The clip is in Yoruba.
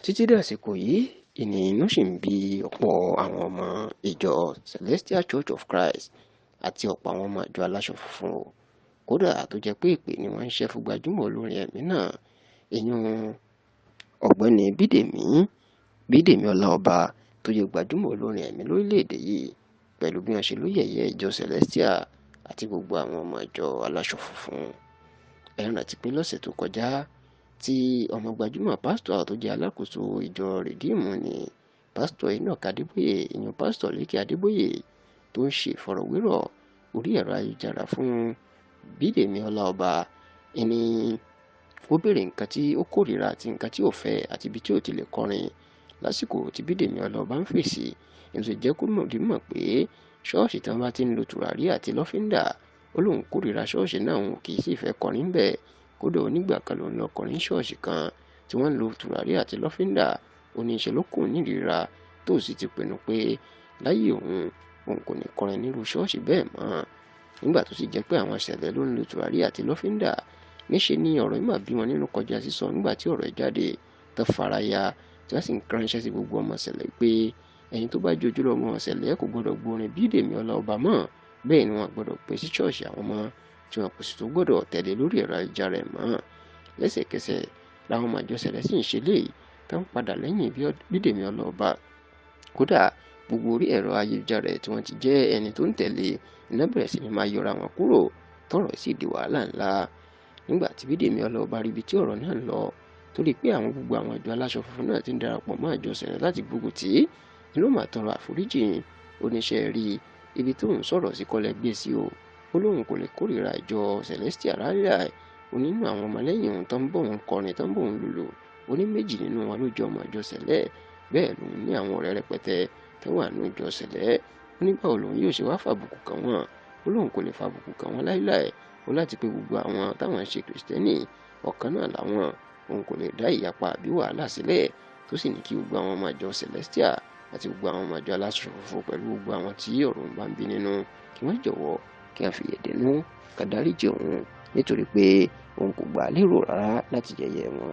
Títí dàsìkò yìí inú sì ń bí ọ̀pọ̀ àwọn ọmọ ìjọ Celestial Church of Christ àti ọ̀pọ̀ àwọn ọmọ ìjọ aláṣọ funfun o. Kódà tó jẹ́ pé ìpè ni wọ́n ń ṣẹ́ fún gbajúmọ̀ olórin ẹ̀mí náà, ìyún ọ̀gbẹ́ni Bídèmí Ọláọba tó jẹ́ gbajúmọ̀ olórin ẹ̀mí lórílẹ̀‐èdè yìí, pẹ̀lú bí wọ́n ṣe ló yẹ̀yẹ́ ìjọ Celestial àti gbogbo àwọn ọmọ ìjọ aláṣọ funfun. Ẹ rántí pé lọ́sẹ̀ tó kọjá tí ọmọ gbajúmọ̀ pásítọ̀ tó jẹ́ alákòóso ìjọ Rìdíìmù ni pásítọ̀ Enoch Adébóyè, ìyún pásítọ̀ Lékè Adébóyè, tó ń ṣe ìfọ̀rọ̀wérọ̀ orí ẹ̀rọ ayélujára fún Bídèmí Ọláọba. Ẹni ó béèrè nǹkan tí ó kórìíra àti nǹkan tí ó fẹ́ àti ibi tí ó ti lè kọrin lásìkò tí Bídèmí Ọláọba ń fèsì. Èso jẹ́ kó mọ̀ pé ṣọ́ọ̀ṣì tí wọ́n bá ti ń lo tùràrí àti lọ́fíńdà, ó lóun kórìíra ṣọ́ọ̀ṣì náà, òun kì í sì fẹ́ kọrin bẹ́ẹ̀. Kódà onígbà kan ló ń lọ kọrin ṣọ́ọ̀ṣì kan tí wọ́n ń lo tùràrí àti lọ́fíńdà, oníṣẹ́ ló kùn nírìíra tó sì ti pinnu pé láyé òun kò ní kọrin nírú ṣọ́ọ̀ṣì bẹ́ẹ̀ mọ́. Nígbà tó sì jẹ́ pé àwọn ṣẹ̀lẹ̀ ló ń lo tùràrí àti lọ́fíńdà, níṣe ni ọ̀rọ̀ yìí mà bí wọn nínú kọjá sísọ nígbà tí ọ̀rọ̀ jáde tó faraya, tí wọ́n sì ń ránṣẹ́ sí gbogbo ọmọ ṣẹ̀lẹ̀ pé ẹ̀yin tó bá jẹ́ ojúlówó ọmọ ṣẹ̀lẹ̀ kò gbọdọ̀ gbórin Bídèmí Ọláọba mọ́, bẹ́ẹ̀ ni wọ́n gbọdọ̀ pè sí ṣọ́ọ̀ṣì àwọn ọmọ tí wọn kò sì tó gbọdọ̀ tẹ̀lé lórí ẹ̀rọ ayélujára ẹ̀ mọ́. Lẹ́sẹ̀kẹsẹ̀ làwọn ọmọ àjọ ṣẹ̀lẹ̀ sì ń ṣe léyìí tó ń padà lẹ́yìn Bídèmí Ọláọba. Kódà gbogbo orí ẹ̀rọ ayélujára tí wọ́n ti jẹ́ ẹni tó ń tẹ̀lé iná bẹ̀rẹ̀ sí ni máa yọra wọn kúrò, tọ́rọ̀ sì di wàhálà ńlá. Nígbà tí Bídèmí Ọláọba rí ibi tí ọ̀rọ̀ náà ń lọ, torí pé gbogbo àwọn ìjọ aláṣọ funfun náà ti ń darapọ̀ mọ́ àjọ ṣẹ̀lẹ̀ láti gbógun tì í, ló máa tọrọ àforíjì. Oníṣẹ́ rí ibi tó ń sọ̀rọ̀ sí kọ́lẹ̀ gbé sí o, ó lóun kò lè kórìíra ìjọ Celestial rárá. Onínú àwọn ọmọlẹ́yìn òun tó ń bọ̀ òun kọrin tó ń bọ̀ òun lùlù, oní méjì nínú wọn ló jẹ́ ọmọ ìjọ ṣẹ̀lẹ̀. Bẹ́ẹ̀ lòun ní àwọn ọ̀rẹ́ rẹpẹtẹ tó wà nínú ìjọ ṣẹ̀lẹ̀. Onígbà wo lòun yóò ṣe wá fàbùkù kàn wọ́n? Ó lóun kò lè fàbùkù kàn wọ́n láíláí. Ó láti pé gbogbo àwọn táwọn ń ṣe kìrìsìtẹ́nì ọ̀kan náà làwọn, òun kò lè dá ìyapa àbí wàhálà sílẹ̀. Tó sì ní kí gbogbo àwọn ọmọ ìjọ Celestial àti gbogbo àwọn ọmọ ìjọ aláṣọ funfun pẹ̀lú gbogbo àwọn tí ọ̀rọ̀ ń bá ń bí nínú kí wọ́n jọ̀wọ́ kí wọ́n fi ẹ̀dẹ̀nú ká dáríjì òun, nítorí pé òun kò gbà lérò rárá láti yẹ̀yẹ́ wọn.